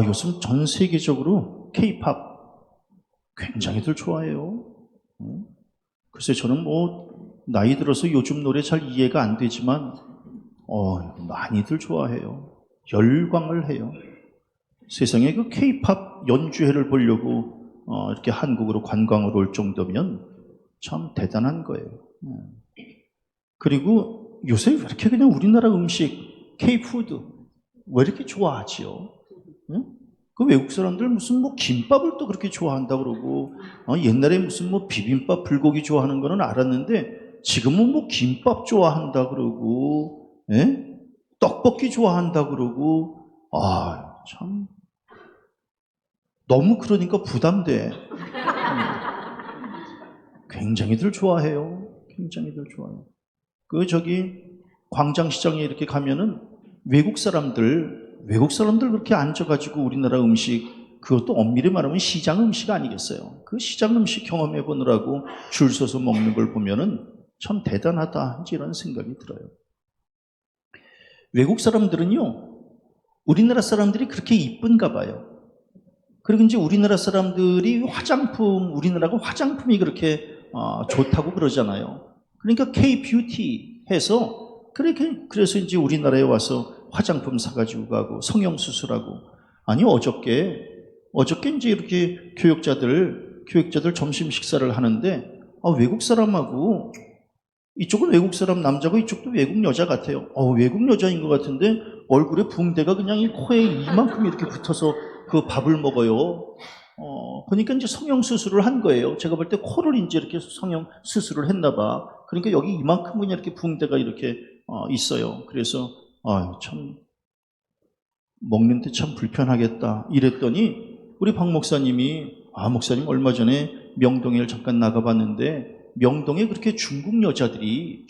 요즘 전 세계적으로 K-팝 굉장히들 좋아해요. 글쎄, 저는 나이 들어서 요즘 노래 잘 이해가 안 되지만, 많이들 좋아해요. 열광을 해요. 세상에 그 K-팝 연주회를 보려고, 이렇게 한국으로 관광을 올 정도면 참 대단한 거예요. 그리고 요새 왜 이렇게 그냥 우리나라 음식, K-푸드, 왜 이렇게 좋아하지요? 응? 그 외국 사람들 무슨 김밥을 또 그렇게 좋아한다 그러고, 옛날에 무슨 비빔밥, 불고기 좋아하는 거는 알았는데, 지금은 김밥 좋아한다 그러고, 예? 떡볶이 좋아한다 그러고, 참. 너무 그러니까 부담돼. 굉장히들 좋아해요. 굉장히들 좋아해요. 광장시장에 이렇게 가면은 외국 사람들 그렇게 앉아가지고 우리나라 음식, 그것도 엄밀히 말하면 시장 음식 아니겠어요? 그 시장 음식 경험해 보느라고 줄 서서 먹는 걸 보면은 참 대단하다, 이런 생각이 들어요. 외국 사람들은요, 우리나라 사람들이 그렇게 이쁜가 봐요. 그리고 이제 우리나라 사람들이 우리나라가 화장품이 그렇게 좋다고 그러잖아요. 그러니까 K-뷰티 해서, 그래서 이제 우리나라에 와서 화장품 사가지고 가고, 성형수술하고. 아니, 어저께 이제 이렇게 교육자들 점심 식사를 하는데, 외국 사람하고, 이쪽은 외국 사람 남자고 이쪽도 외국 여자 같아요. 외국 여자인 것 같은데, 얼굴에 붕대가 그냥 이 코에 이만큼 이렇게 붙어서 그 밥을 먹어요. 그러니까 이제 성형수술을 한 거예요. 제가 볼 때 코를 이제 이렇게 성형수술을 했나 봐. 그러니까 여기 이만큼 그냥 이렇게 붕대가 이렇게 있어요. 그래서 참 먹는데 참 불편하겠다 이랬더니 우리 박 목사님이, 목사님 얼마 전에 명동에 잠깐 나가봤는데, 명동에 그렇게 중국 여자들이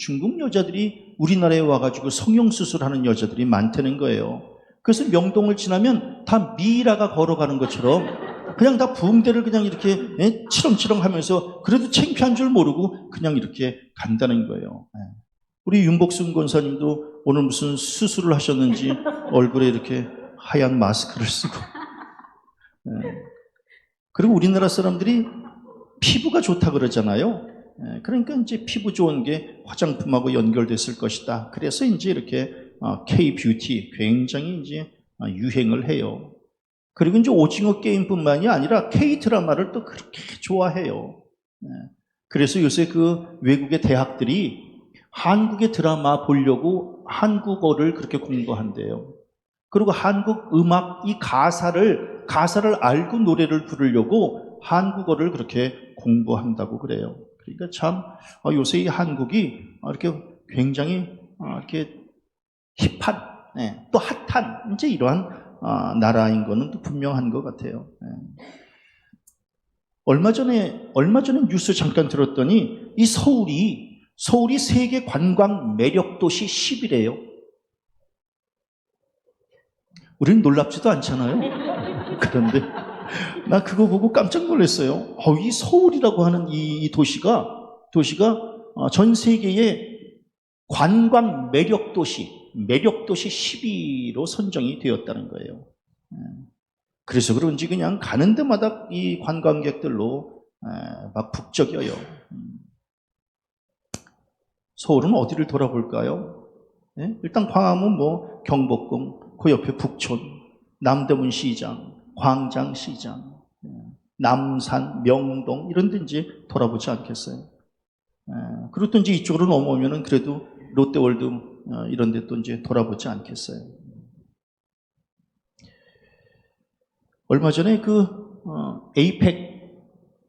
우리나라에 와가지고 성형수술하는 여자들이 많다는 거예요. 그래서 명동을 지나면 다 미라가 걸어가는 것처럼 그냥 다 붕대를 그냥 이렇게 치렁치렁 하면서 그래도 창피한 줄 모르고 그냥 이렇게 간다는 거예요. 우리 윤복순 권사님도 오늘 무슨 수술을 하셨는지 얼굴에 이렇게 하얀 마스크를 쓰고. 그리고 우리나라 사람들이 피부가 좋다 그러잖아요. 그러니까 이제 피부 좋은 게 화장품하고 연결됐을 것이다. 그래서 이제 이렇게 K-뷰티 굉장히 이제 유행을 해요. 그리고 이제 오징어 게임뿐만이 아니라 K-드라마를 또 그렇게 좋아해요. 그래서 요새 그 외국의 대학들이 한국의 드라마 보려고 한국어를 그렇게 공부한대요. 그리고 한국 음악, 이 가사를 알고 노래를 부르려고 한국어를 그렇게 공부한다고 그래요. 그러니까 참 요새 이 한국이 이렇게 굉장히 이렇게 힙한, 또 핫한 이제 이러한 나라인 거는 또 분명한 것 같아요. 얼마 전에 뉴스 잠깐 들었더니 이 서울이 세계 관광 매력 도시 10위래요. 우리는 놀랍지도 않잖아요. 그런데 나 그거 보고 깜짝 놀랐어요. 이 서울이라고 하는 이 도시가 전 세계의 관광 매력 도시 10위로 선정이 되었다는 거예요. 그래서 그런지 그냥 가는 데마다 이 관광객들로 막 북적여요. 서울은 어디를 돌아볼까요? 일단 광화문, 경복궁, 그 옆에 북촌, 남대문 시장, 광장시장, 남산, 명동 이런 데 이제 돌아보지 않겠어요? 그리고 또 이제 이쪽으로 넘어오면은 그래도 롯데월드 이런 데 또 이제 돌아보지 않겠어요? 얼마 전에 에이펙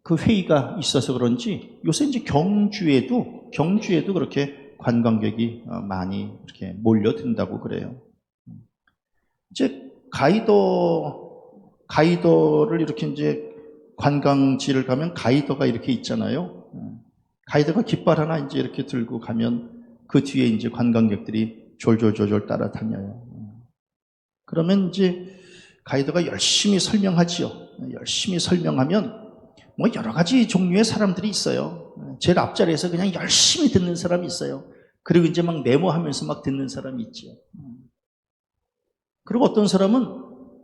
그 회의가 있어서 그런지 요새 이제 경주에도 그렇게 관광객이 많이 이렇게 몰려든다고 그래요. 이제 가이더를 이렇게 이제 관광지를 가면 가이더가 이렇게 있잖아요. 가이더가 깃발 하나 이제 이렇게 들고 가면 그 뒤에 이제 관광객들이 졸졸 따라다녀요. 그러면 이제 가이더가 열심히 설명하지요. 열심히 설명하면 여러 가지 종류의 사람들이 있어요. 제일 앞자리에서 그냥 열심히 듣는 사람이 있어요. 그리고 이제 막 메모하면서 막 듣는 사람이 있죠. 그리고 어떤 사람은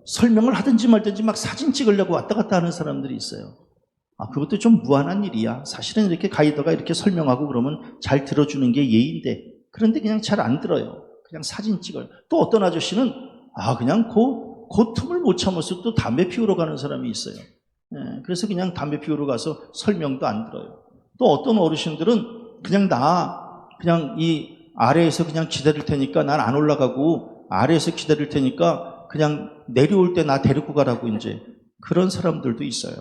설명을 하든지 말든지 막 사진 찍으려고 왔다 갔다 하는 사람들이 있어요. 그것도 좀 무한한 일이야. 사실은 이렇게 가이드가 이렇게 설명하고 그러면 잘 들어주는 게 예인데, 그런데 그냥 잘 안 들어요. 그냥 사진 찍어요. 또 어떤 아저씨는 그냥 그 틈을 못 참아서 또 담배 피우러 가는 사람이 있어요. 그래서 그냥 담배 피우러 가서 설명도 안 들어요. 또 어떤 어르신들은 그냥 이 아래에서 그냥 기다릴 테니까 난 안 올라가고 아래에서 기다릴 테니까 그냥 내려올 때 나 데리고 가라고 이제 그런 사람들도 있어요.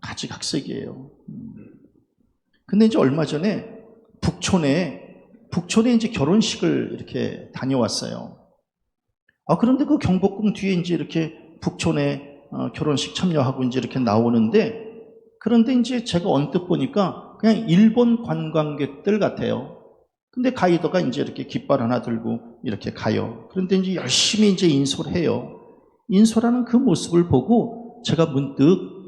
가지각색이에요. 근데 이제 얼마 전에 북촌에 이제 결혼식을 이렇게 다녀왔어요. 그런데 그 경복궁 뒤에 이제 이렇게 북촌에 결혼식 참여하고 이제 이렇게 나오는데, 그런데 이제 제가 언뜻 보니까 그냥 일본 관광객들 같아요. 근데 가이더가 이제 이렇게 깃발 하나 들고 이렇게 가요. 그런데 이제 열심히 이제 인솔 해요. 인솔하는 그 모습을 보고 제가 문득,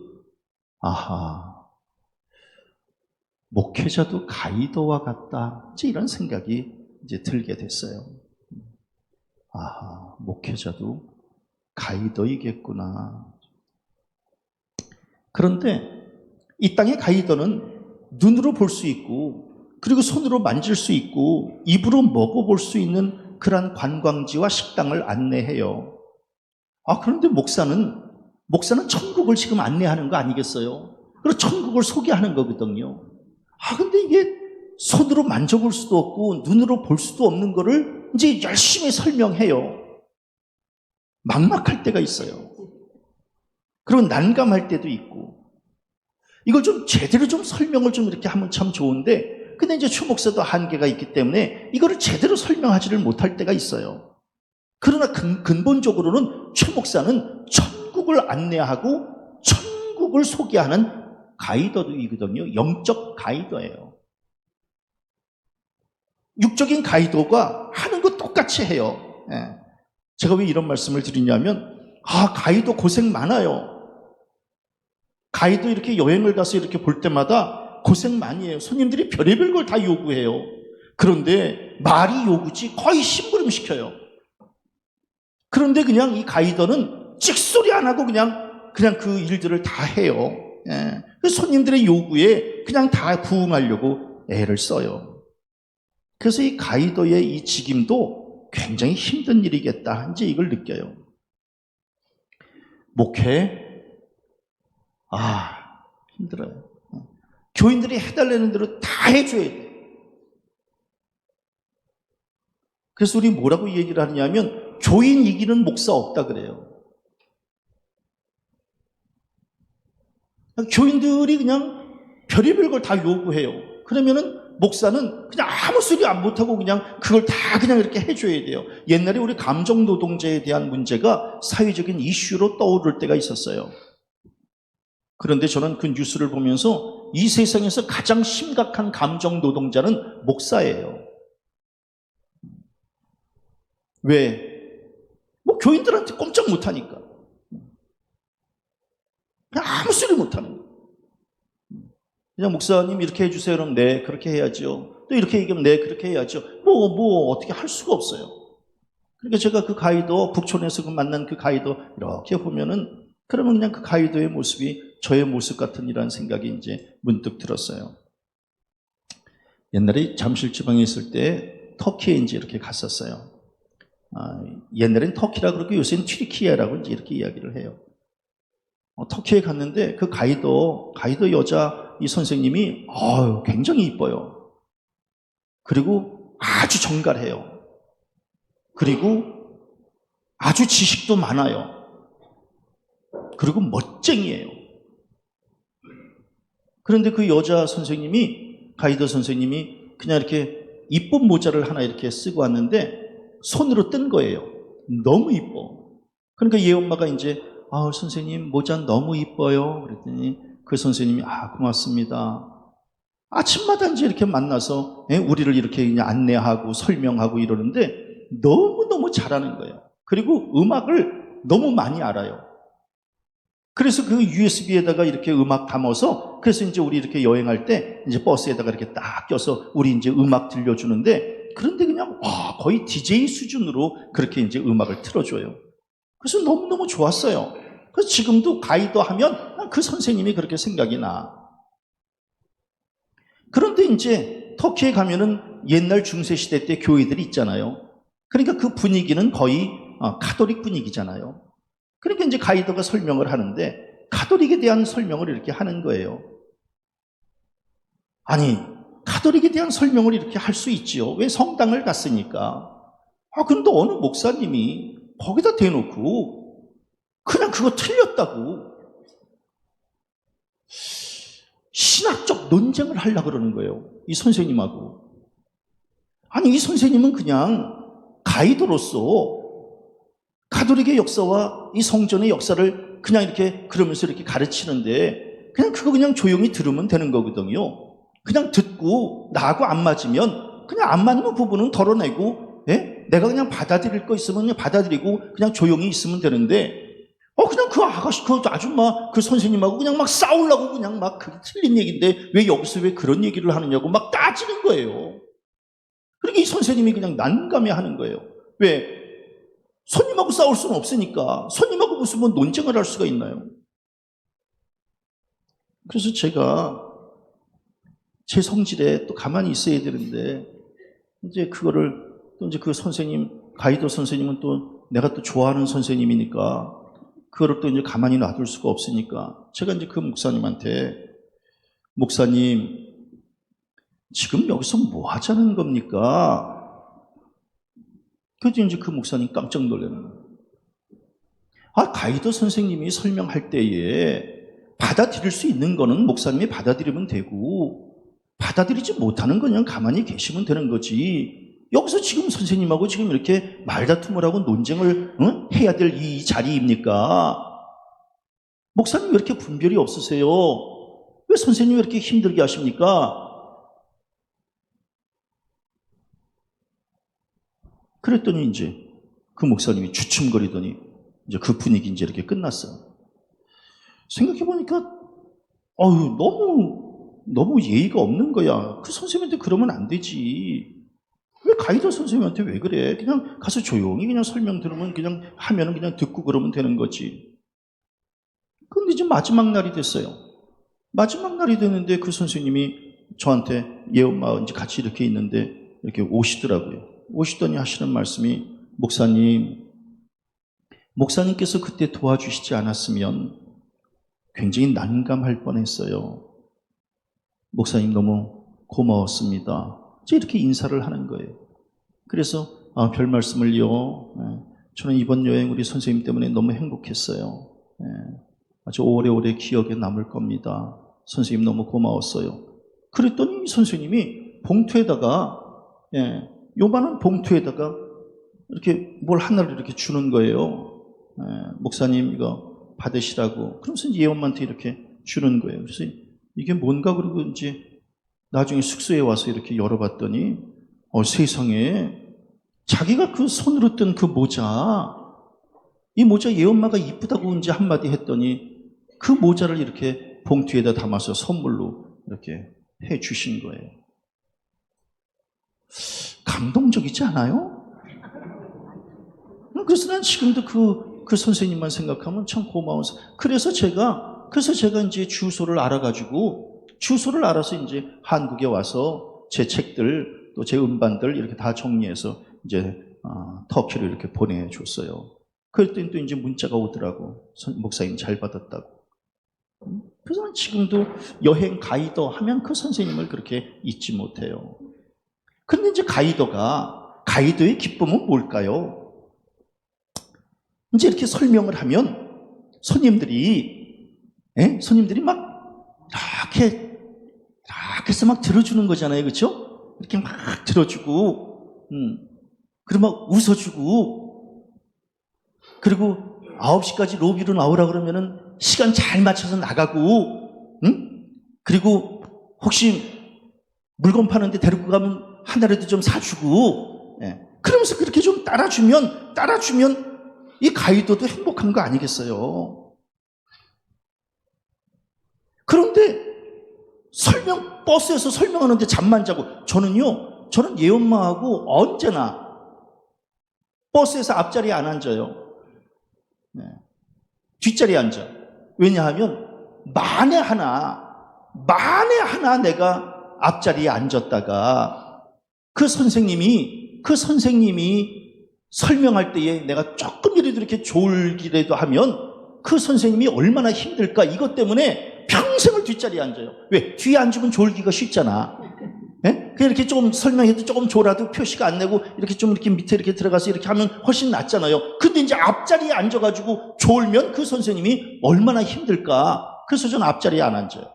목회자도 가이더와 같다. 이제 이런 생각이 이제 들게 됐어요. 목회자도 가이더이겠구나. 그런데 이 땅의 가이더는 눈으로 볼 수 있고, 그리고 손으로 만질 수 있고, 입으로 먹어볼 수 있는 그러한 관광지와 식당을 안내해요. 그런데 목사는 천국을 지금 안내하는 거 아니겠어요? 그리고 천국을 소개하는 거거든요. 근데 이게 손으로 만져볼 수도 없고 눈으로 볼 수도 없는 거를 이제 열심히 설명해요. 막막할 때가 있어요. 그리고 난감할 때도 있고. 이걸 좀 제대로 좀 설명을 좀 이렇게 하면 참 좋은데, 근데 이제 추 목사도 한계가 있기 때문에 이거를 제대로 설명하지를 못할 때가 있어요. 그러나 근본적으로는 추 목사는 천국을 안내하고 천국을 소개하는 가이더이거든요. 영적 가이더예요. 육적인 가이더가 하는 거 똑같이 해요. 제가 왜 이런 말씀을 드리냐면, 가이더 고생 많아요. 가이더 이렇게 여행을 가서 이렇게 볼 때마다 고생 많이 해요. 손님들이 별의별 걸 다 요구해요. 그런데 말이 요구지 거의 심부름시켜요. 그런데 그냥 이 가이더는 찍소리 안 하고 그냥 그 일들을 다 해요. 손님들의 요구에 그냥 다 부응하려고 애를 써요. 그래서 이 가이더의 이 직임도 굉장히 힘든 일이겠다, 이제 이걸 느껴요. 목회, 힘들어요. 교인들이 해달라는 대로 다 해줘야 돼. 그래서 우리 뭐라고 얘기를 하느냐면, 교인 이기는 목사 없다 그래요. 교인들이 그냥 별의별 걸 다 요구해요. 그러면은 목사는 그냥 아무 소리 안 못하고 그냥 그걸 다 그냥 이렇게 해줘야 돼요. 옛날에 우리 감정노동자에 대한 문제가 사회적인 이슈로 떠오를 때가 있었어요. 그런데 저는 그 뉴스를 보면서 이 세상에서 가장 심각한 감정노동자는 목사예요. 왜? 교인들한테 꼼짝 못하니까. 그냥 아무 소리 못하는 거예요. 그냥 목사님 이렇게 해주세요. 그럼 네, 그렇게 해야죠. 또 이렇게 얘기하면 네, 그렇게 해야죠. 어떻게 할 수가 없어요. 그러니까 제가 그 가이더, 북촌에서 만난 그 가이더 이렇게 보면은, 그러면 그냥 그 가이더의 모습이 저의 모습 같은이라는 생각이 이제 문득 들었어요. 옛날에 잠실지방에 있을 때 터키에 이제 이렇게 갔었어요. 옛날엔 터키라 그러고 요새는 튀르키예라고 이제 이렇게 이야기를 해요. 터키에 갔는데 그 가이더 여자 이 선생님이 굉장히 이뻐요. 그리고 아주 정갈해요. 그리고 아주 지식도 많아요. 그리고 멋쟁이에요. 그런데 그 여자 선생님이, 가이더 선생님이 그냥 이렇게 이쁜 모자를 하나 이렇게 쓰고 왔는데 손으로 뜬 거예요. 너무 이뻐. 그러니까 얘 엄마가 이제 선생님 모자 너무 이뻐요. 그랬더니 그 선생님이 고맙습니다. 아침마다 이제 이렇게 만나서 우리를 이렇게 그냥 안내하고 설명하고 이러는데 너무너무 잘하는 거예요. 그리고 음악을 너무 많이 알아요. 그래서 그 USB에다가 이렇게 음악 담아서, 그래서 이제 우리 이렇게 여행할 때 이제 버스에다가 이렇게 딱 껴서 우리 이제 음악 들려주는데 그런데 그냥, 와, 거의 DJ 수준으로 그렇게 이제 음악을 틀어줘요. 그래서 너무너무 좋았어요. 그래서 지금도 가이더 하면 그 선생님이 그렇게 생각이 나. 그런데 이제 터키에 가면은 옛날 중세시대 때 교회들이 있잖아요. 그러니까 그 분위기는 거의 가톨릭 분위기잖아요. 그러니까 이제 가이더가 설명을 하는데 가톨릭에 대한 설명을 이렇게 하는 거예요. 아니, 가톨릭에 대한 설명을 이렇게 할 수 있지요. 왜? 성당을 갔으니까. 그런데 어느 목사님이 거기다 대놓고 그냥 그거 틀렸다고 신학적 논쟁을 하려고 그러는 거예요. 이 선생님하고. 아니, 이 선생님은 그냥 가이드로서 가톨릭의 역사와 이 성전의 역사를 그냥 이렇게 그러면서 이렇게 가르치는데 그냥 그거 그냥 조용히 들으면 되는 거거든요. 그냥 듣고 나하고 안 맞으면 그냥 안 맞는 부분은 덜어내고, 예? 내가 그냥 받아들일 거 있으면 그냥 받아들이고 그냥 조용히 있으면 되는데 그냥 그 아가씨, 그 아줌마, 그 선생님하고 그냥 막 싸우려고 그냥 막 그게 틀린 얘기인데 왜 여기서 왜 그런 얘기를 하느냐고 막 따지는 거예요. 그러니까 이 선생님이 그냥 난감해 하는 거예요. 왜? 손님하고 싸울 수는 없으니까. 손님하고 무슨 뭐 논쟁을 할 수가 있나요? 그래서 제가 제 성질에 또 가만히 있어야 되는데 이제 그거를 또 이제 그 선생님, 가이드 선생님은 또 내가 또 좋아하는 선생님이니까 그거를 또 이제 가만히 놔둘 수가 없으니까 제가 이제 그 목사님한테 목사님 지금 여기서 뭐 하자는 겁니까? 그래서 이제 그 목사님 깜짝 놀라는 거예요. 가이드 선생님이 설명할 때에 받아들일 수 있는 거는 목사님이 받아들이면 되고 받아들이지 못하는 건 그냥 가만히 계시면 되는 거지. 여기서 지금 선생님하고 지금 이렇게 말다툼을 하고 논쟁을 해야 될 이 자리입니까? 목사님 왜 이렇게 분별이 없으세요? 왜 선생님 왜 이렇게 힘들게 하십니까? 그랬더니 이제 그 목사님이 주춤거리더니 이제 그 분위기 이제 이렇게 끝났어요. 생각해보니까 너무 예의가 없는 거야. 그 선생님한테 그러면 안 되지. 왜 가이드 선생님한테 왜 그래? 그냥 가서 조용히 그냥 설명 들으면 그냥 하면은 그냥 듣고 그러면 되는 거지. 근데 이제 마지막 날이 됐어요. 마지막 날이 됐는데 그 선생님이 저한테 예엄마 이제 같이 이렇게 있는데 이렇게 오시더라고요. 오시더니 하시는 말씀이 목사님께서 그때 도와주시지 않았으면 굉장히 난감할 뻔했어요. 목사님 너무 고마웠습니다. 이렇게 인사를 하는 거예요. 그래서 별 말씀을요. 저는 이번 여행 우리 선생님 때문에 너무 행복했어요. 아주 오래오래 기억에 남을 겁니다. 선생님 너무 고마웠어요. 그랬더니 선생님이 봉투에다가 요만한 봉투에다가 이렇게 뭘 하나를 이렇게 주는 거예요. 목사님 이거 받으시라고. 그러면서 이제 예언한테 이렇게 주는 거예요. 그래서 이게 뭔가 그러고 이제 나중에 숙소에 와서 이렇게 열어봤더니 세상에 자기가 그 손으로 뜬 그 모자, 이 모자 예언마가 이쁘다고 이제 한마디 했더니 그 모자를 이렇게 봉투에다 담아서 선물로 이렇게 해 주신 거예요. 감동적이지 않아요? 그래서 난 지금도 그 선생님만 생각하면 참 고마워서. 그래서 제가 이제 주소를 알아서 이제 한국에 와서 제 책들, 또 제 음반들 이렇게 다 정리해서 이제 터키로 이렇게 보내줬어요. 그랬더니 또 이제 문자가 오더라고. 목사님 잘 받았다고. 그래서 지금도 여행 가이더 하면 그 선생님을 그렇게 잊지 못해요. 그런데 이제 가이더의 기쁨은 뭘까요? 이제 이렇게 설명을 하면 손님들이 막 이렇게 해서 막 들어주는 거잖아요. 그렇죠? 이렇게 막 들어주고 그리고 막 웃어주고 그리고 9시까지 로비로 나오라 그러면은 시간 잘 맞춰서 나가고 그리고 혹시 물건 파는데 데리고 가면 하나라도 좀 사주고 그러면서 그렇게 좀 따라주면 이 가이드도 행복한 거 아니겠어요? 그런데 버스에서 설명하는데 잠만 자고 저는요 저는 얘 엄마하고 언제나 버스에서 앞자리에 안 앉아요. 네. 뒷자리에 앉아. 왜냐하면 만에 하나 내가 앞자리에 앉았다가 그 선생님이 설명할 때에 내가 조금이라도 이렇게 졸기라도 하면 그 선생님이 얼마나 힘들까. 이것 때문에 평생을 뒷자리에 앉아요. 왜? 뒤에 앉으면 졸기가 쉽잖아. 예? 그냥 이렇게 조금 설명해도 조금 졸아도 표시가 안 내고 이렇게 좀 이렇게 밑에 이렇게 들어가서 이렇게 하면 훨씬 낫잖아요. 근데 이제 앞자리에 앉아가지고 졸면 그 선생님이 얼마나 힘들까. 그래서 저는 앞자리에 안 앉아요.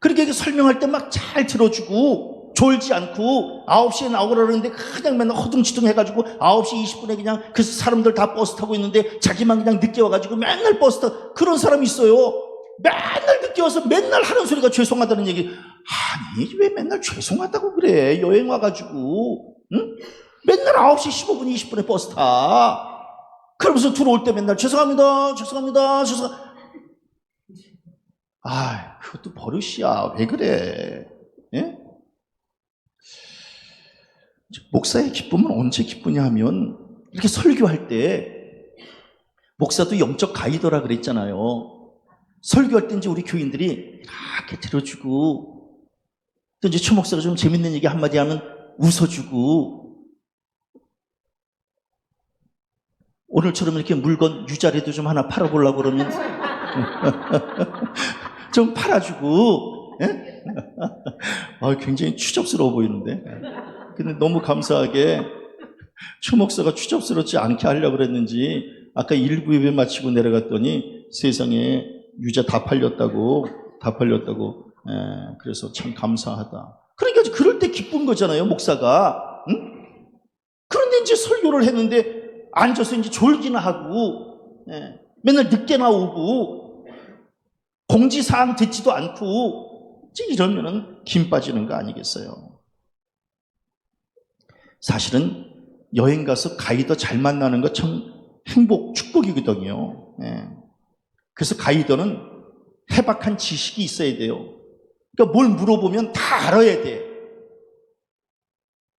그렇게 설명할 때 막 잘 들어주고 졸지 않고 9시에 나오라 그러는데 그냥 맨날 허둥지둥 해가지고 9시 20분에 그냥 그 사람들 다 버스 타고 있는데 자기만 그냥 늦게 와가지고 맨날 버스 타고 그런 사람이 있어요. 맨날 늦게 와서 맨날 하는 소리가 죄송하다는 얘기. 아니 왜 맨날 죄송하다고 그래. 여행 와가지고 응? 맨날 9시 15분 20분에 버스 타. 그러면서 들어올 때 맨날 죄송합니다. 아, 그것도 버릇이야. 왜 그래? 예? 목사의 기쁨은 언제 기쁘냐 하면 이렇게 설교할 때 목사도 영적 가이더라 그랬잖아요. 설교할 때 이제 우리 교인들이 이렇게 들어주고 또 이제 추 목사가 좀 재밌는 얘기 한마디 하면 웃어주고 오늘처럼 이렇게 물건 유자리도 좀 하나 팔아보려고 그러면 좀 팔아주고 예? 굉장히 추접스러워 보이는데 근데 너무 감사하게 추 목사가 추접스럽지 않게 하려고 그랬는지 아까 1부 예배 마치고 내려갔더니 세상에 유자 다 팔렸다고 그래서 참 감사하다. 그러니까 그럴 때 기쁜 거잖아요 목사가. 응? 그런데 이제 설교를 했는데 앉아서 이제 졸기나 하고 맨날 늦게 나오고 공지사항 듣지도 않고 이제 이러면은 김 빠지는 거 아니겠어요. 사실은 여행 가서 가이더 잘 만나는 거 참 축복이거든요. 그래서 가이더는 해박한 지식이 있어야 돼요. 그러니까 뭘 물어보면 다 알아야 돼.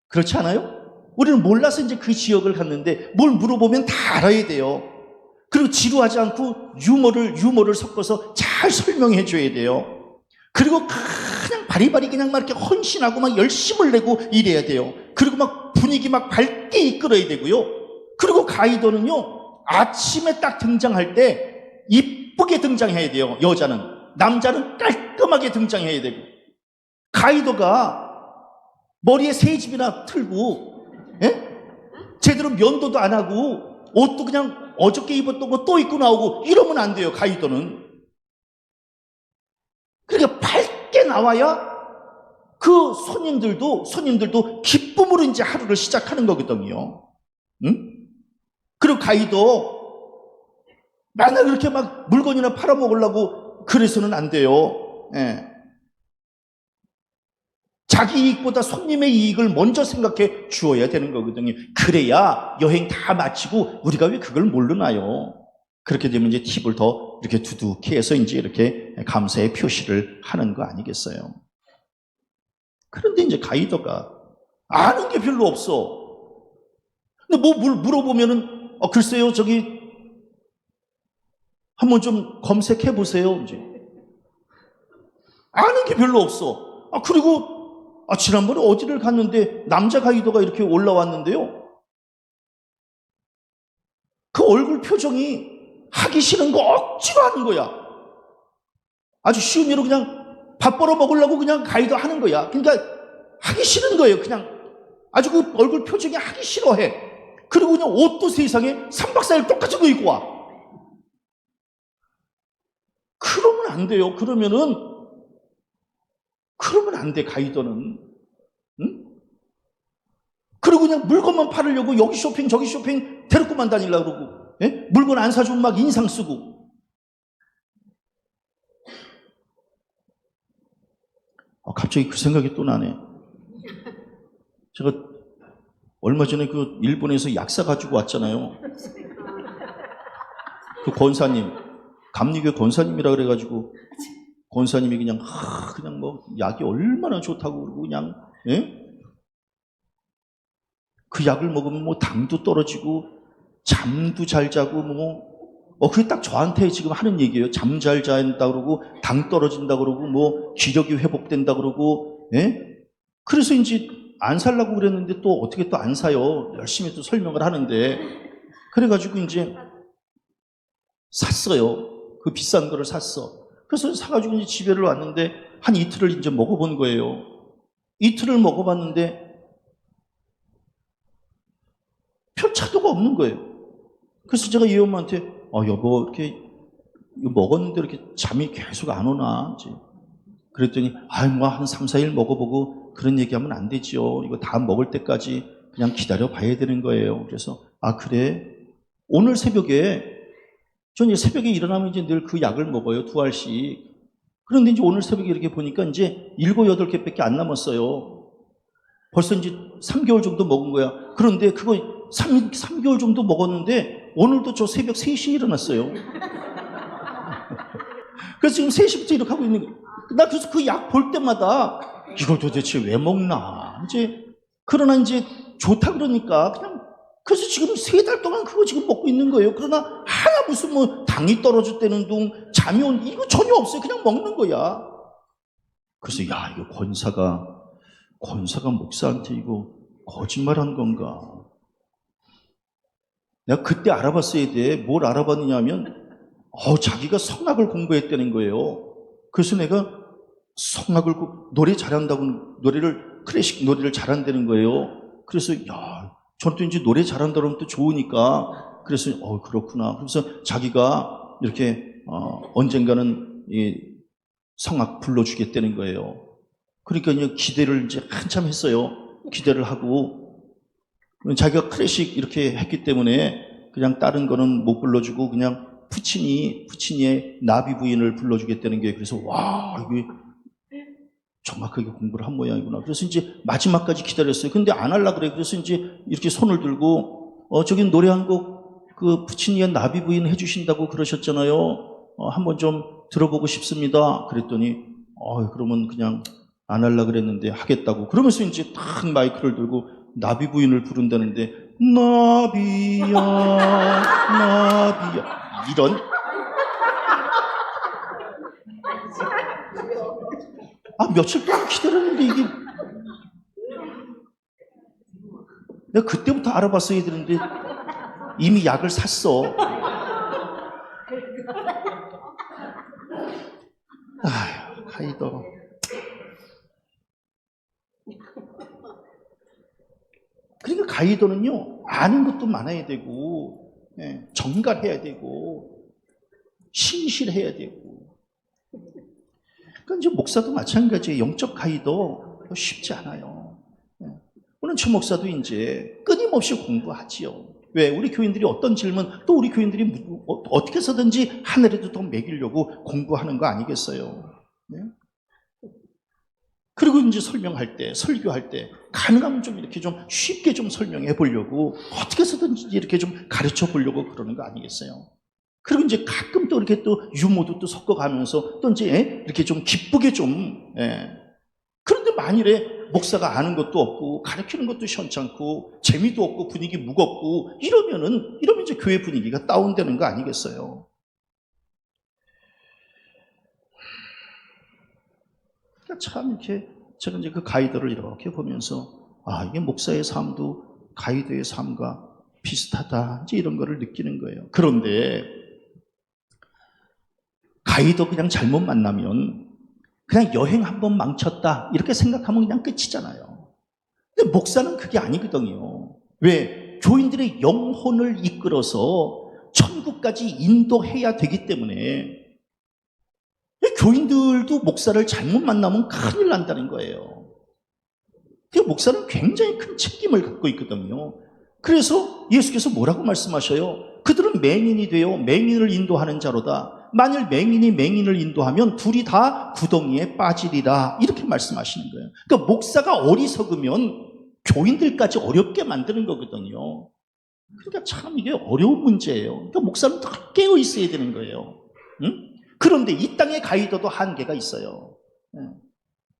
그렇지 않아요? 우리는 몰라서 이제 그 지역을 갔는데 뭘 물어보면 다 알아야 돼요. 그리고 지루하지 않고 유머를 섞어서 잘 설명해 줘야 돼요. 그리고 그냥 바리바리 그냥 막 이렇게 헌신하고 막 열심을 내고 이래야 돼요. 그리고 막 분위기 막 밝게 이끌어야 되고요. 그리고 가이더는요, 아침에 딱 등장할 때 이쁘게 등장해야 돼요. 여자는. 남자는 깔끔하게 등장해야 되고. 가이더가 머리에 새집이나 틀고, 제대로 면도도 안 하고, 옷도 그냥 어저께 입었던 거 또 입고 나오고, 이러면 안 돼요, 가이더는. 그러니까 밝게 나와야 그 손님들도 기쁨으로 이제 하루를 시작하는 거거든요. 응? 그리고 가이도 맨날 그렇게 막 물건이나 팔아먹으려고 그래서는 안 돼요. 자기 이익보다 손님의 이익을 먼저 생각해 주어야 되는 거거든요. 그래야 여행 다 마치고 우리가 왜 그걸 모르나요? 그렇게 되면 이제 팁을 더 이렇게 두둑히 해서 이제 이렇게 감사의 표시를 하는 거 아니겠어요? 그런데 이제 가이더가 아는 게 별로 없어. 근데 뭘 물어보면은, 글쎄요, 저기, 한번 좀 검색해 보세요, 이제. 아는 게 별로 없어. 그리고, 지난번에 어디를 갔는데 남자 가이더가 이렇게 올라왔는데요. 그 얼굴 표정이 하기 싫은 거 억지로 하는 거야. 아주 쉬운 예로 그냥 밥 벌어 먹으려고 그냥 가이더 하는 거야. 그러니까 하기 싫은 거예요. 그냥 아주 그 얼굴 표정이 하기 싫어해. 그리고 그냥 옷도 세상에 3박 4일 똑같이 거 입고 와. 그러면 안 돼요. 그러면 안 돼, 가이더는. 응? 그리고 그냥 물건만 팔으려고 여기 쇼핑 저기 쇼핑 데리고만 다니려고 그러고, 물건 안 사주면 막 인상 쓰고. 갑자기 그 생각이 또 나네. 제가 얼마 전에 그 일본에서 약사 가지고 왔잖아요. 그 권사님, 감리교 권사님이라 그래가지고 권사님이 그냥 그냥 뭐 약이 얼마나 좋다고 그러고 그냥 예? 그 약을 먹으면 뭐 당도 떨어지고 잠도 잘 자고 그게 딱 저한테 지금 하는 얘기예요. 잠 잘 잔다 그러고 당 떨어진다 그러고 뭐 기력이 회복된다 그러고 예? 그래서 이제 안 살라고 그랬는데 또 어떻게 또 안 사요. 열심히 또 설명을 하는데 그래가지고 이제 샀어요. 그 비싼 거를 샀어. 그래서 사가지고 이제 집에를 왔는데 한 이틀을 이제 먹어본 거예요. 이틀을 먹어봤는데 별 차도가 없는 거예요. 그래서 제가 이 엄마한테 여보 이렇게 이거 먹었는데 이렇게 잠이 계속 안 오나? 이제 그랬더니 뭐 한 3, 4일 먹어보고 그런 얘기하면 안 되지요. 이거 다 먹을 때까지 그냥 기다려 봐야 되는 거예요. 그래서 그래? 오늘 새벽에 저는 새벽에 일어나면 이제 늘 그 약을 먹어요. 2알씩. 그런데 이제 오늘 새벽에 이렇게 보니까 이제 7, 8개밖에 안 남았어요. 벌써 이제 3개월 정도 먹은 거야. 그런데 그거 3개월 정도 먹었는데 오늘도 저 새벽 3시에 일어났어요. 그래서 지금 3시부터 이렇게 하고 있는 거예요. 나 그래서 그 약 볼 때마다 이걸 도대체 왜 먹나. 이제 그러나 이제 좋다 그러니까 그냥 그래서 지금 3달 동안 그거 지금 먹고 있는 거예요. 그러나 하나 무슨 뭐 당이 떨어졌다는 둥, 잠이 온 이거 전혀 없어요. 그냥 먹는 거야. 그래서 이거 권사가 목사한테 이거 거짓말한 건가? 내가 그때 알아봤어야 돼. 뭘 알아봤느냐 하면 자기가 성악을 공부했다는 거예요. 그래서 내가 성악을 노래 잘한다고 클래식 노래를 잘한다는 거예요. 그래서 저는 또 이제 노래 잘한다 그러면 또 좋으니까 그래서 그렇구나. 그래서 자기가 이렇게 언젠가는 이 성악 불러주겠다는 거예요. 그러니까 이제 기대를 이제 한참 했어요. 기대를 하고 자기가 클래식 이렇게 했기 때문에 그냥 다른 거는 못 불러주고 그냥 푸치니의 나비 부인을 불러주겠다는 게 그래서 이게 정확하게 공부를 한 모양이구나. 그래서 이제 마지막까지 기다렸어요. 근데 안 하려고 그래. 그래서 이제 이렇게 손을 들고 저기 노래 한 곡 그 푸치니의 나비 부인 해주신다고 그러셨잖아요. 한번 좀 들어보고 싶습니다. 그랬더니 그러면 그냥 안 하려고 그랬는데 하겠다고. 그러면서 이제 딱 마이크를 들고 나비 부인을 부른다는데 나비야 이런 며칠 동안 기다렸는데 이게 내가 그때부터 알아봤어야 되는데 이미 약을 샀어. 가이더. 그러니까 가이더는요 아는 것도 많아야 되고 정갈해야 되고 신실해야 되고. 그러니까 이제 목사도 마찬가지예요. 영적 가이더 쉽지 않아요. 오늘 주 목사도 이제 끊임없이 공부하지요. 왜? 우리 교인들이 어떤 질문, 또 우리 교인들이 어떻게 해서든지 하늘에도 더 먹이려고 공부하는 거 아니겠어요? 네? 그리고 이제 설명할 때, 설교할 때, 가능하면 좀 이렇게 좀 쉽게 좀 설명해 보려고, 어떻게 해서든지 이렇게 좀 가르쳐 보려고 그러는 거 아니겠어요? 그리고 이제 가끔 또 이렇게 또 유머도 또 섞어가면서 또 이제 이렇게 좀 기쁘게 좀, 그런데 만일에 목사가 아는 것도 없고 가르치는 것도 시원찮고 재미도 없고 분위기 무겁고 이러면 이제 교회 분위기가 다운되는 거 아니겠어요? 그러니까 참 이렇게 제가 이제 그 가이드를 이렇게 보면서 이게 목사의 삶도 가이드의 삶과 비슷하다 이제 이런 거를 느끼는 거예요. 그런데 가이드 그냥 잘못 만나면 그냥 여행 한번 망쳤다 이렇게 생각하면 그냥 끝이잖아요. 근데 목사는 그게 아니거든요. 왜? 교인들의 영혼을 이끌어서 천국까지 인도해야 되기 때문에 교인들도 목사를 잘못 만나면 큰일 난다는 거예요. 그 목사는 굉장히 큰 책임을 갖고 있거든요. 그래서 예수께서 뭐라고 말씀하셔요? 그들은 맹인이 되어 맹인을 인도하는 자로다. 만일 맹인이 맹인을 인도하면 둘이 다 구덩이에 빠지리라. 이렇게 말씀하시는 거예요. 그러니까 목사가 어리석으면 교인들까지 어렵게 만드는 거거든요. 그러니까 참 이게 어려운 문제예요. 그러니까 목사는 더 깨어 있어야 되는 거예요. 응? 그런데 이 땅의 가이드도 한계가 있어요.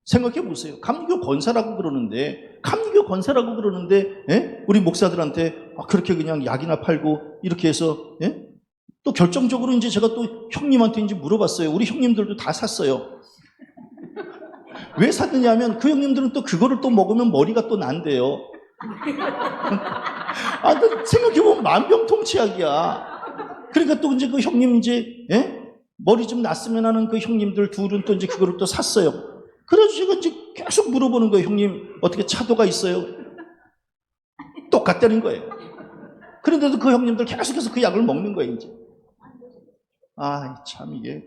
생각해 보세요. 감리교 권사라고 그러는데, 우리 목사들한테 그렇게 그냥 약이나 팔고 이렇게 해서, 또 결정적으로 이제 제가 또 형님한테 이제 물어봤어요. 우리 형님들도 다 샀어요. 왜 샀느냐 하면 그 형님들은 또 그거를 또 먹으면 머리가 또 난대요. 생각해보면 만병통치약이야. 그러니까 또 이제 그 형님 머리 좀 났으면 하는 그 형님들 둘은 또 이제 그거를 또 샀어요. 그래서 제가 이제 계속 물어보는 거예요. 형님, 어떻게 차도가 있어요? 똑같다는 거예요. 그런데도 그 형님들 계속해서 그 약을 먹는 거예요, 이제. 참 이게.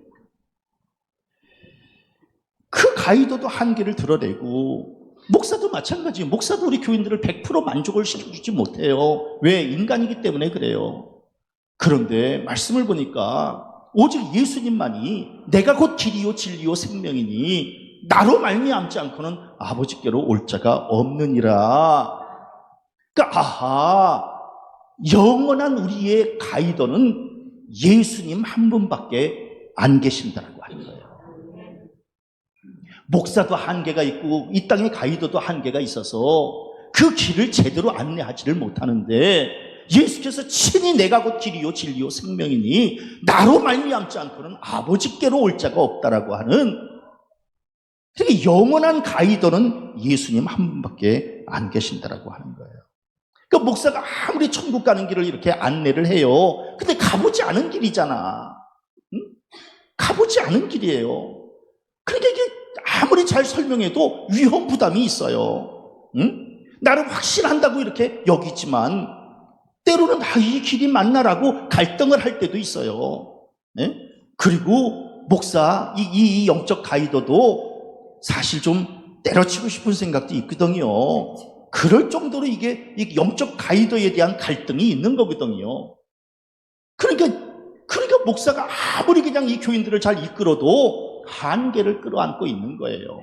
그 가이드도 한계를 드러내고, 목사도 마찬가지예요. 목사도 우리 교인들을 100% 만족을 시켜주지 못해요. 왜? 인간이기 때문에 그래요. 그런데 말씀을 보니까 오직 예수님만이 내가 곧 길이요 진리요 생명이니 나로 말미암지 않고는 아버지께로 올 자가 없느니라. 그러니까 영원한 우리의 가이드는 예수님 한 분밖에 안 계신다라고 하는 거예요. 목사도 한계가 있고 이 땅의 가이드도 한계가 있어서 그 길을 제대로 안내하지를 못하는데, 예수께서 친히 내가 곧 길이요 진리요 생명이니 나로 말미암지 않고는 아버지께로 올 자가 없다라고 하는, 그러니까 영원한 가이드는 예수님 한 분밖에 안 계신다라고 하는 거예요. 그러니까 목사가 아무리 천국 가는 길을 이렇게 안내를 해요. 근데 가보지 않은 길이잖아. 가보지 않은 길이에요. 그러니까 이게 아무리 잘 설명해도 위험 부담이 있어요. 나를 확신한다고 이렇게 여기지만 때로는 이 길이 맞나라고 갈등을 할 때도 있어요. 그리고 목사 이 영적 가이드도 사실 좀 때려치고 싶은 생각도 있거든요. 그럴 정도로 이게 영적 가이드에 대한 갈등이 있는 거거든요. 그러니까 목사가 아무리 그냥 이 교인들을 잘 이끌어도 한계를 끌어안고 있는 거예요.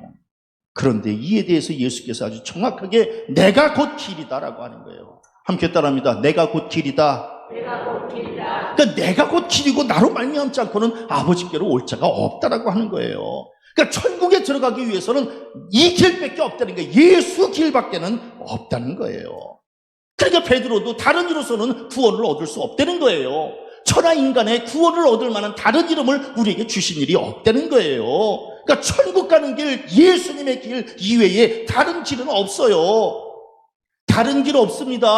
그런데 이에 대해서 예수께서 아주 정확하게 내가 곧 길이다라고 하는 거예요. 함께 따라합니다. 내가 곧 길이다. 그러니까 내가 곧 길이고 나로 말미암지 않고는 아버지께로 올 자가 없다라고 하는 거예요. 그러니까 천국에 들어가기 위해서는 이 길밖에 없다는 거예요. 예수 길밖에는 없다는 거예요. 그러니까 베드로도 다른 이로서는 구원을 얻을 수 없다는 거예요. 천하 인간의 구원을 얻을 만한 다른 이름을 우리에게 주신 일이 없다는 거예요. 그러니까 천국 가는 길, 예수님의 길 이외에 다른 길은 없어요. 다른 길 없습니다.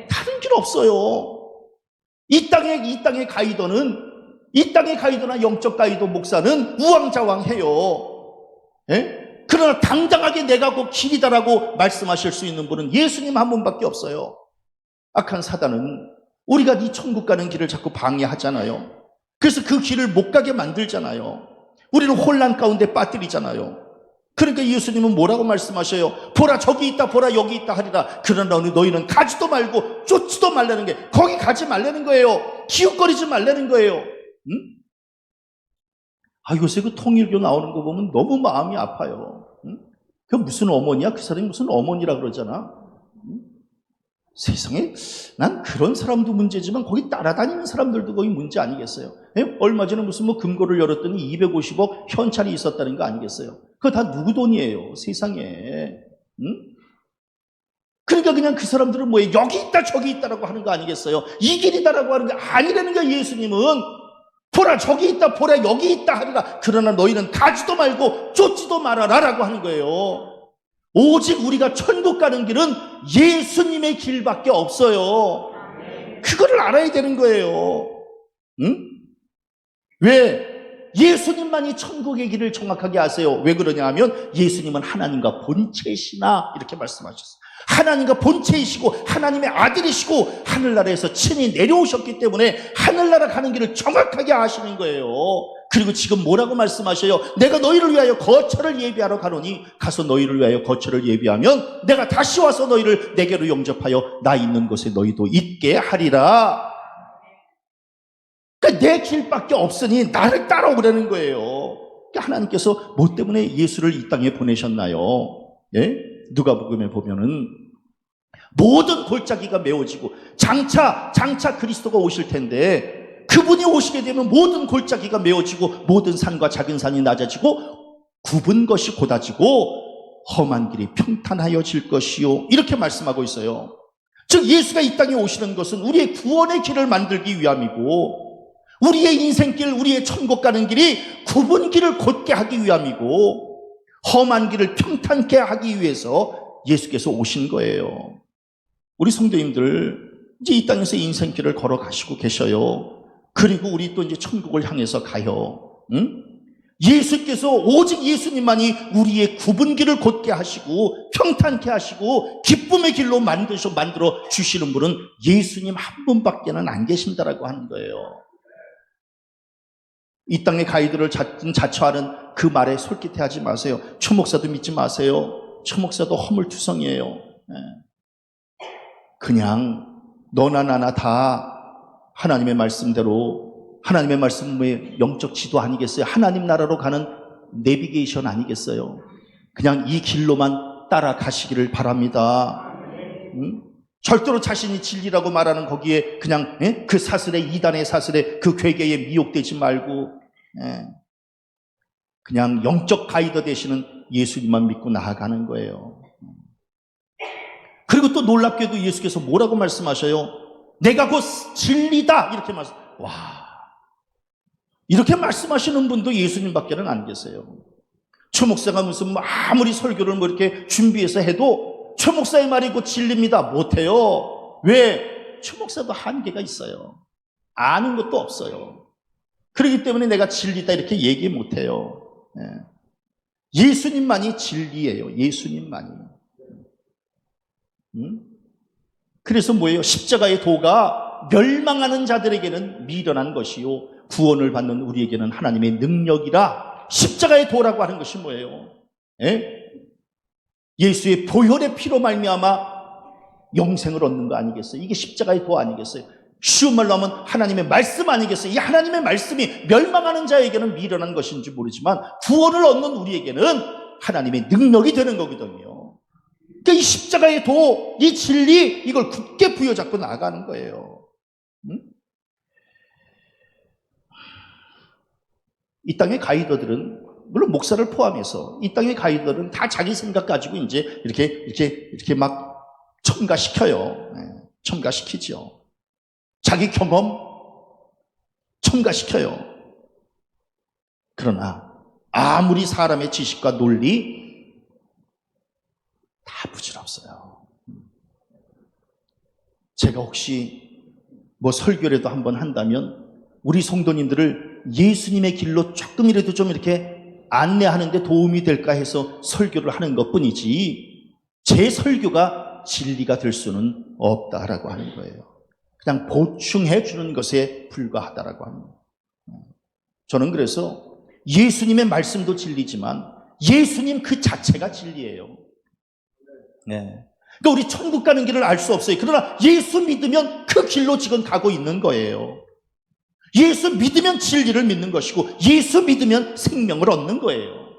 다른 길 없어요. 이 땅의 가이드나 영적 가이드 목사는 우왕좌왕해요. 그러나 당당하게 내가 곧 길이다라고 말씀하실 수 있는 분은 예수님 한 분밖에 없어요. 악한 사단은 우리가 이 천국 가는 길을 자꾸 방해하잖아요. 그래서 그 길을 못 가게 만들잖아요. 우리는 혼란 가운데 빠뜨리잖아요. 그러니까 예수님은 뭐라고 말씀하셔요? 보라 저기 있다, 보라 여기 있다 하리라. 그러나 너희는 가지도 말고 쫓지도 말라는 게, 거기 가지 말라는 거예요. 기웃거리지 말라는 거예요. 요새 그 통일교 나오는 거 보면 너무 마음이 아파요. 그 무슨 어머니야? 그 사람이 무슨 어머니라 그러잖아. 세상에, 난 그런 사람도 문제지만 거기 따라다니는 사람들도 거기 문제 아니겠어요? 얼마 전에 무슨 금고를 열었더니 250억 현찰이 있었다는 거 아니겠어요? 그거 다 누구 돈이에요, 세상에. 그러니까 그냥 그 사람들은 뭐예요? 여기 있다 저기 있다라고 하는 거 아니겠어요? 이 길이다라고 하는 게 아니라는 거예요. 예수님은 보라 저기 있다, 보라 여기 있다 하리라. 그러나 너희는 가지도 말고 쫓지도 말아라 라고 하는 거예요. 오직 우리가 천국 가는 길은 예수님의 길밖에 없어요. 그거를 알아야 되는 거예요. 왜? 예수님만이 천국의 길을 정확하게 아세요. 왜 그러냐 하면 예수님은 하나님과 본체시나 이렇게 말씀하셨어요. 하나님과 본체이시고 하나님의 아들이시고 하늘나라에서 친히 내려오셨기 때문에 하늘나라 가는 길을 정확하게 아시는 거예요. 그리고 지금 뭐라고 말씀하셔요? 내가 너희를 위하여 거처를 예비하러 가노니 가서 너희를 위하여 거처를 예비하면 내가 다시 와서 너희를 내게로 영접하여 나 있는 곳에 너희도 있게 하리라. 그러니까 내 길밖에 없으니 나를 따라오라는 거예요. 그러니까 하나님께서 뭐 때문에 예수를 이 땅에 보내셨나요? 누가복음에 보면은 모든 골짜기가 메워지고 장차 그리스도가 오실 텐데 그분이 오시게 되면 모든 골짜기가 메워지고 모든 산과 작은 산이 낮아지고 굽은 것이 곧아지고 험한 길이 평탄하여질 것이요. 이렇게 말씀하고 있어요. 즉 예수가 이 땅에 오시는 것은 우리의 구원의 길을 만들기 위함이고 우리의 인생길, 우리의 천국 가는 길이 굽은 길을 곧게 하기 위함이고 험한 길을 평탄케 하기 위해서 예수께서 오신 거예요. 우리 성도님들 이제 이 땅에서 인생길을 걸어가시고 계셔요. 그리고 우리 또 이제 천국을 향해서 가요. 응? 예수께서 오직 예수님만이 우리의 굽은 길을 곧게 하시고 평탄케 하시고 기쁨의 길로 만들어 주시는 분은 예수님 한 분밖에는 안 계신다라고 하는 거예요. 이 땅의 가이드를 자처하는 그 말에 솔깃해하지 마세요. 초목사도 믿지 마세요. 초목사도 허물투성이에요. 그냥 너나 나나 다 하나님의 말씀대로, 하나님의 말씀의 영적 지도 아니겠어요? 하나님 나라로 가는 내비게이션 아니겠어요? 그냥 이 길로만 따라가시기를 바랍니다. 절대로 자신이 진리라고 말하는 거기에 그냥 그 사슬에, 이단의 사슬에, 그 괴계에 미혹되지 말고 그냥 영적 가이드 되시는 예수님만 믿고 나아가는 거예요. 그리고 또 놀랍게도 예수께서 뭐라고 말씀하셔요? 내가 곧 진리다 이렇게 와, 이렇게 말씀하시는 분도 예수님밖에는 안 계세요. 초목사가 무슨 아무리 설교를 이렇게 준비해서 해도 초목사의 말이 곧 진리입니다 못해요. 왜? 초목사도 한계가 있어요. 아는 것도 없어요. 그렇기 때문에 내가 진리다 이렇게 얘기 못해요. 예수님만이 진리예요. 예수님만이. 그래서 뭐예요? 십자가의 도가 멸망하는 자들에게는 미련한 것이요 구원을 받는 우리에게는 하나님의 능력이라. 십자가의 도라고 하는 것이 뭐예요? 예수의 보혈의 피로 말미암아 영생을 얻는 거 아니겠어요? 이게 십자가의 도 아니겠어요? 쉬운 말로 하면 하나님의 말씀 아니겠어요? 이 하나님의 말씀이 멸망하는 자에게는 미련한 것인지 모르지만 구원을 얻는 우리에게는 하나님의 능력이 되는 거거든요. 그러니까 이 십자가의 도, 이 진리, 이걸 굳게 부여잡고 나가는 거예요. 이 땅의 가이더들은, 물론 목사를 포함해서 이 땅의 가이더들은 다 자기 생각 가지고 이제 이렇게 막 첨가시켜요. 첨가시키죠. 자기 경험 첨가시켜요. 그러나 아무리 사람의 지식과 논리 다 부질없어요. 제가 혹시 뭐 설교라도 한번 한다면 우리 성도님들을 예수님의 길로 조금이라도 좀 이렇게 안내하는 데 도움이 될까 해서 설교를 하는 것뿐이지 제 설교가 진리가 될 수는 없다라고 하는 거예요. 그냥 보충해 주는 것에 불과하다라고 합니다. 저는 그래서 예수님의 말씀도 진리지만 예수님 그 자체가 진리예요. 그러니까 우리 천국 가는 길을 알 수 없어요. 그러나 예수 믿으면 그 길로 지금 가고 있는 거예요. 예수 믿으면 진리를 믿는 것이고 예수 믿으면 생명을 얻는 거예요.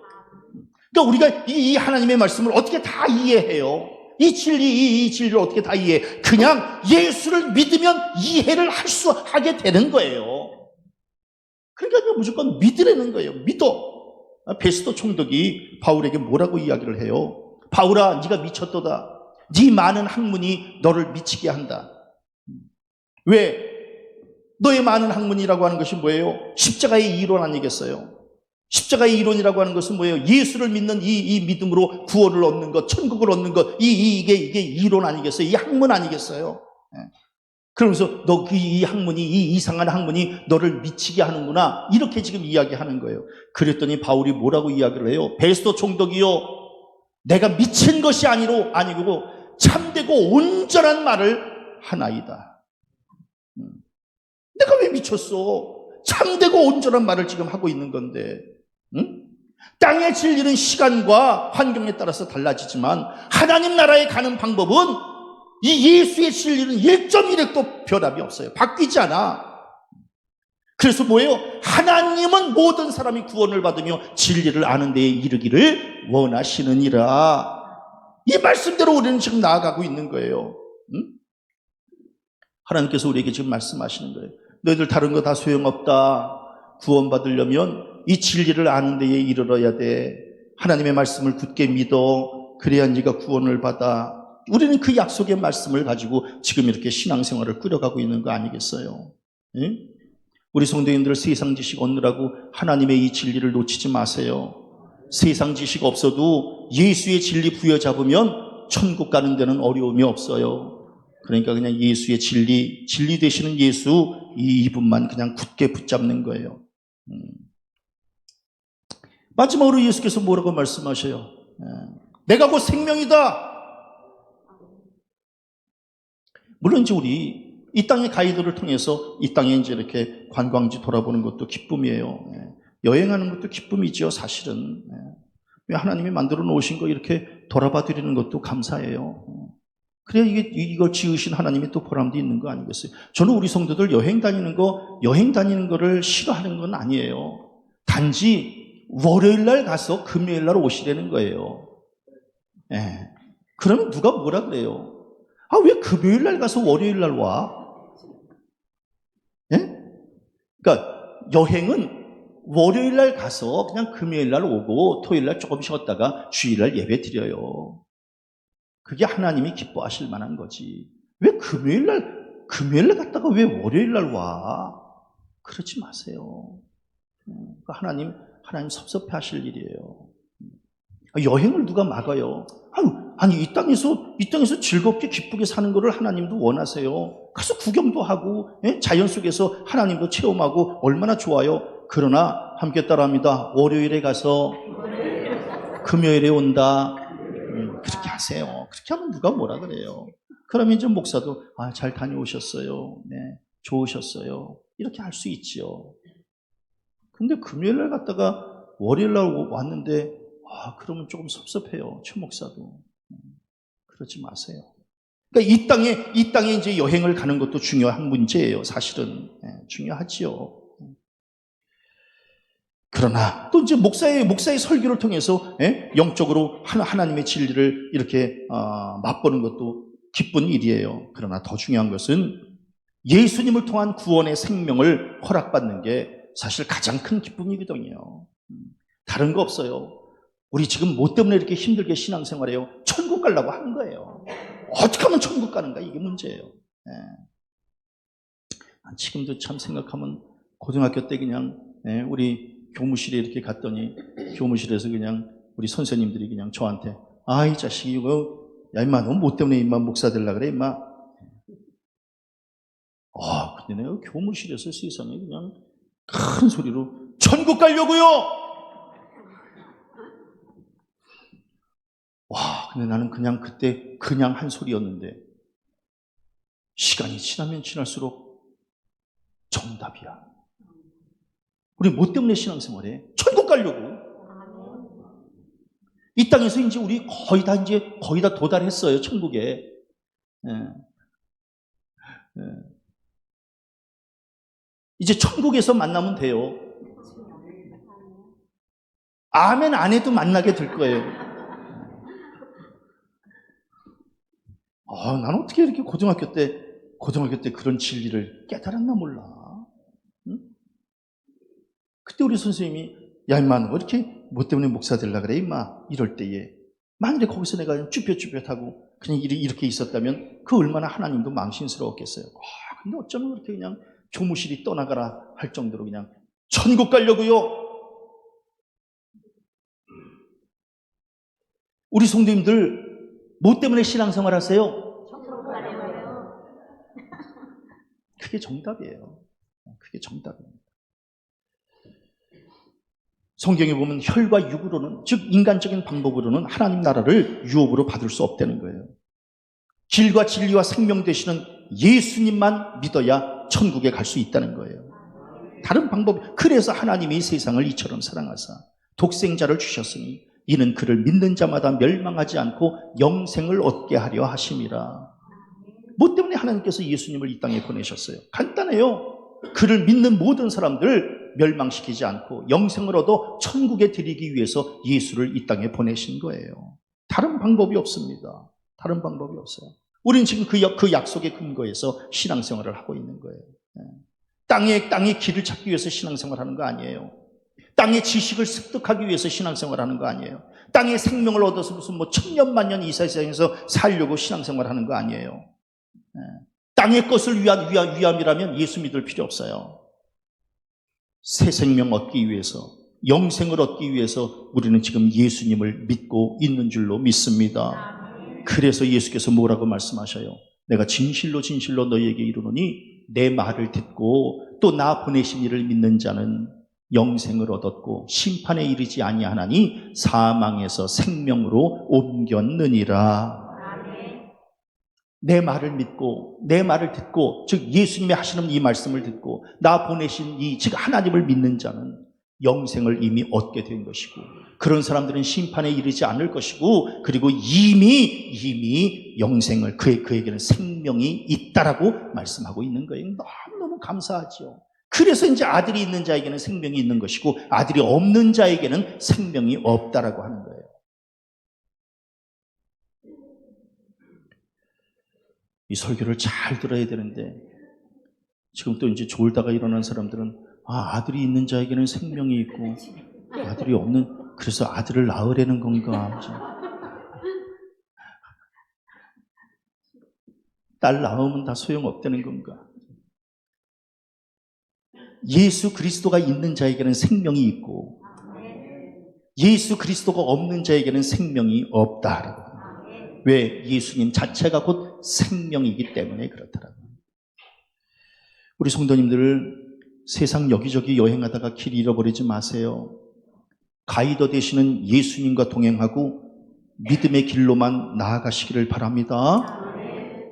그러니까 우리가 이 하나님의 말씀을 어떻게 다 이해해요? 이 진리를 어떻게 다 이해해? 그냥 예수를 믿으면 이해를 하게 되는 거예요. 그러니까 무조건 믿으라는 거예요. 믿어. 베스도 총독이 바울에게 뭐라고 이야기를 해요? 바울아, 네가 미쳤도다. 네 많은 학문이 너를 미치게 한다. 왜? 너의 많은 학문이라고 하는 것이 뭐예요? 십자가의 이론 아니겠어요? 십자가의 이론이라고 하는 것은 뭐예요? 예수를 믿는 이 믿음으로 구원을 얻는 것, 천국을 얻는 것, 이게 이론 아니겠어요? 이 학문 아니겠어요? 그러면서 너 이 학문이, 이 이상한 학문이 너를 미치게 하는구나. 이렇게 지금 이야기하는 거예요. 그랬더니 바울이 뭐라고 이야기를 해요? 베스도 총독이요, 내가 미친 것이 아니고 참되고 온전한 말을 하나이다. 내가 왜 미쳤어? 참되고 온전한 말을 지금 하고 있는 건데, 땅의 진리는 시간과 환경에 따라서 달라지지만 하나님 나라에 가는 방법은 이 예수의 진리는 1.1획도 변함이 없어요. 바뀌지 않아. 그래서 뭐예요? 하나님은 모든 사람이 구원을 받으며 진리를 아는 데에 이르기를 원하시느니라. 이 말씀대로 우리는 지금 나아가고 있는 거예요. 하나님께서 우리에게 지금 말씀하시는 거예요. 너희들 다른 거 다 소용없다. 구원받으려면 이 진리를 아는 데에 이르러야 돼. 하나님의 말씀을 굳게 믿어. 그래야 네가 구원을 받아. 우리는 그 약속의 말씀을 가지고 지금 이렇게 신앙생활을 꾸려가고 있는 거 아니겠어요? 예? 우리 성도님들 세상 지식 얻느라고 하나님의 이 진리를 놓치지 마세요. 세상 지식 없어도 예수의 진리 부여잡으면 천국 가는 데는 어려움이 없어요. 그러니까 그냥 예수의 진리 되시는 예수 이분만 그냥 굳게 붙잡는 거예요. 마지막으로 예수께서 뭐라고 말씀하셔요? 내가 곧 생명이다. 물론 이제 우리 이 땅의 가이드를 통해서 이 땅에 이제 이렇게 관광지 돌아보는 것도 기쁨이에요. 여행하는 것도 기쁨이죠, 사실은. 왜 하나님이 만들어 놓으신 거 이렇게 돌아봐 드리는 것도 감사해요. 그래야 이걸 지으신 하나님이 또 보람도 있는 거 아니겠어요? 저는 우리 성도들 여행 다니는 거를 싫어하는 건 아니에요. 단지 월요일 날 가서 금요일 날 오시라는 거예요. 그러면 누가 뭐라 그래요? 아, 왜 금요일 날 가서 월요일 날 와? 그러니까 여행은 월요일 날 가서 그냥 금요일 날 오고 토요일 날 조금 쉬었다가 주일 날 예배 드려요. 그게 하나님이 기뻐하실 만한 거지. 왜 금요일 날 갔다가 왜 월요일 날 와? 그러지 마세요. 하나님 섭섭해 하실 일이에요. 여행을 누가 막아요? 아니 이 땅에서 즐겁게 기쁘게 사는 것을 하나님도 원하세요. 가서 구경도 하고 자연 속에서 하나님도 체험하고 얼마나 좋아요. 그러나 함께 따라합니다. 월요일에 가서 금요일에 온다. 그렇게 하세요. 그렇게 하면 누가 뭐라 그래요. 그러면 이제 목사도 잘 다녀오셨어요. 네, 좋으셨어요. 이렇게 할 수 있죠. 근데 금요일 날 갔다가 월요일 날 왔는데 그러면 조금 섭섭해요. 최 목사도. 그러지 마세요. 그러니까 이 땅에 이제 여행을 가는 것도 중요한 문제예요. 사실은. 중요하지요. 그러나 또 이제 목사의 설교를 통해서 영적으로 하나님의 진리를 이렇게 맛보는 것도 기쁜 일이에요. 그러나 더 중요한 것은 예수님을 통한 구원의 생명을 허락받는 게 사실 가장 큰 기쁨이거든요. 다른 거 없어요. 우리 지금 뭐 때문에 이렇게 힘들게 신앙생활해요? 천국 가려고 하는 거예요. 어떻게 하면 천국 가는가? 이게 문제예요. 지금도 참 생각하면 고등학교 때 그냥 우리 교무실에 이렇게 갔더니 교무실에서 그냥 우리 선생님들이 그냥 저한테 이 자식이 이거 야 임마 너 뭐 때문에 임마 목사 되려고 그래 임마. 근데 내가 교무실에서 세상에 그냥 큰 소리로 천국 가려고요. 근데 나는 그냥 그때 그냥 한 소리였는데 시간이 지나면 지날수록 정답이야. 우리 뭐 때문에 신앙생활해? 천국 가려고. 이 땅에서 이제 우리 거의 다 도달했어요, 천국에. 이제 천국에서 만나면 돼요. 아멘 안 해도 만나게 될 거예요. 나는 어떻게 이렇게 고등학교 때 그런 진리를 깨달았나 몰라. 응? 그때 우리 선생님이 야 임마 너 이렇게 뭐 때문에 목사 되려고 그래 임마 이럴 때에 만약에 거기서 내가 쭈뼛쭈뼛하고 그냥 이렇게 있었다면 그 얼마나 하나님도 망신스러웠겠어요. 근데 어쩌면 그렇게 그냥 교무실이 떠나가라 할 정도로 그냥 천국 가려고요. 우리 성도님들 뭐 때문에 신앙생활 하세요? 그게 정답이에요. 그게 정답입니다. 성경에 보면 혈과 육으로는, 즉 인간적인 방법으로는 하나님 나라를 유업으로 받을 수 없다는 거예요. 길과 진리와 생명 되시는 예수님만 믿어야 천국에 갈 수 있다는 거예요. 다른 방법, 그래서 하나님이 세상을 이처럼 사랑하사 독생자를 주셨으니 이는 그를 믿는 자마다 멸망하지 않고 영생을 얻게 하려 하심이라. 뭐 때문에 하나님께서 예수님을 이 땅에 보내셨어요? 간단해요. 그를 믿는 모든 사람들 멸망시키지 않고 영생을 얻어 천국에 드리기 위해서 예수를 이 땅에 보내신 거예요. 다른 방법이 없습니다. 다른 방법이 없어요. 우리는 지금 그 약속의 근거에서 신앙생활을 하고 있는 거예요. 땅의 길을 찾기 위해서 신앙생활하는 거 아니에요. 땅의 지식을 습득하기 위해서 신앙생활하는 거 아니에요. 땅의 생명을 얻어서 무슨 뭐 천년만년 이 세상에서 살려고 신앙생활하는 거 아니에요. 땅의 것을 위한 위함이라면 예수 믿을 필요 없어요. 새 생명 얻기 위해서, 영생을 얻기 위해서 우리는 지금 예수님을 믿고 있는 줄로 믿습니다. 그래서 예수께서 뭐라고 말씀하셔요? 내가 진실로 진실로 너희에게 이르노니 내 말을 듣고 또 나 보내신 이를 믿는 자는 영생을 얻었고 심판에 이르지 아니하나니 사망에서 생명으로 옮겼느니라. 내 말을 믿고 내 말을 듣고, 즉 예수님이 하시는 이 말씀을 듣고 나 보내신 이 즉 하나님을 믿는 자는 영생을 이미 얻게 된 것이고, 그런 사람들은 심판에 이르지 않을 것이고, 그리고 이미 영생을 그에게는 생명이 있다라고 말씀하고 있는 거예요. 너무너무 감사하죠. 그래서 이제 아들이 있는 자에게는 생명이 있는 것이고 아들이 없는 자에게는 생명이 없다라고 하는 거예요. 이 설교를 잘 들어야 되는데 지금 또 이제 졸다가 일어난 사람들은 아들이 있는 자에게는 생명이 있고 아들이 없는, 그래서 아들을 낳으려는 건가, 딸 낳으면 다 소용없다는 건가. 예수 그리스도가 있는 자에게는 생명이 있고 예수 그리스도가 없는 자에게는 생명이 없다. 왜? 예수님 자체가 곧 생명이기 때문에 그렇더라고요. 우리 성도님들, 세상 여기저기 여행하다가 길 잃어버리지 마세요. 가이드 되시는 예수님과 동행하고 믿음의 길로만 나아가시기를 바랍니다.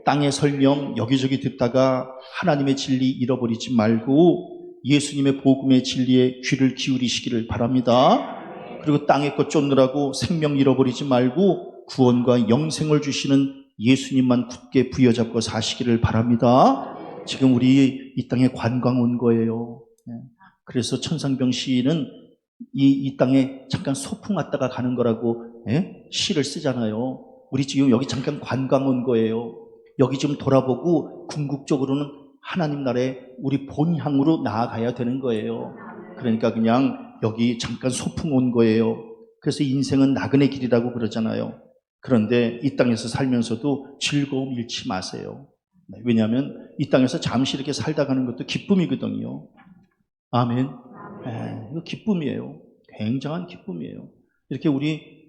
땅의 설명 여기저기 듣다가 하나님의 진리 잃어버리지 말고 예수님의 복음의 진리에 귀를 기울이시기를 바랍니다. 그리고 땅의 것 쫓느라고 생명 잃어버리지 말고 구원과 영생을 주시는 예수님만 굳게 부여잡고 사시기를 바랍니다. 지금 우리 이 땅에 관광 온 거예요. 그래서 천상병 시인은 이 땅에 잠깐 소풍 왔다가 가는 거라고 시를 쓰잖아요. 우리 지금 여기 잠깐 관광 온 거예요. 여기 좀 돌아보고 궁극적으로는 하나님 나라에 우리 본향으로 나아가야 되는 거예요. 그러니까 그냥 여기 잠깐 소풍 온 거예요. 그래서 인생은 나그네 길이라고 그러잖아요. 그런데 이 땅에서 살면서도 즐거움 잃지 마세요. 왜냐하면 이 땅에서 잠시 이렇게 살다 가는 것도 기쁨이거든요. 아멘. 이거 기쁨이에요. 굉장한 기쁨이에요. 이렇게 우리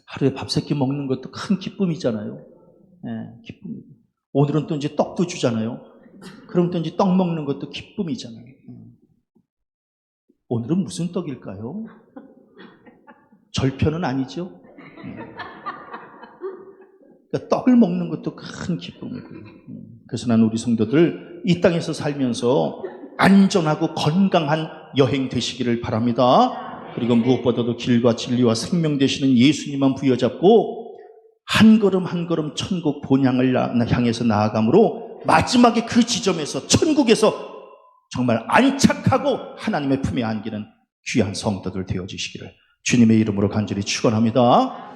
하루에 밥 3끼 먹는 것도 큰 기쁨이잖아요. 기쁨이에요. 오늘은 또 이제 떡도 주잖아요. 그럼 또 이제 떡 먹는 것도 기쁨이잖아요. 오늘은 무슨 떡일까요? 절편은 아니죠? 그러니까 떡을 먹는 것도 큰 기쁨이고요. 그래서 나는 우리 성도들 이 땅에서 살면서 안전하고 건강한 여행 되시기를 바랍니다. 그리고 무엇보다도 길과 진리와 생명 되시는 예수님만 부여잡고 한 걸음 한 걸음 천국 본향을 향해서 나아가므로 마지막에 그 지점에서 천국에서 정말 안착하고 하나님의 품에 안기는 귀한 성도들 되어주시기를 주님의 이름으로 간절히 축원합니다.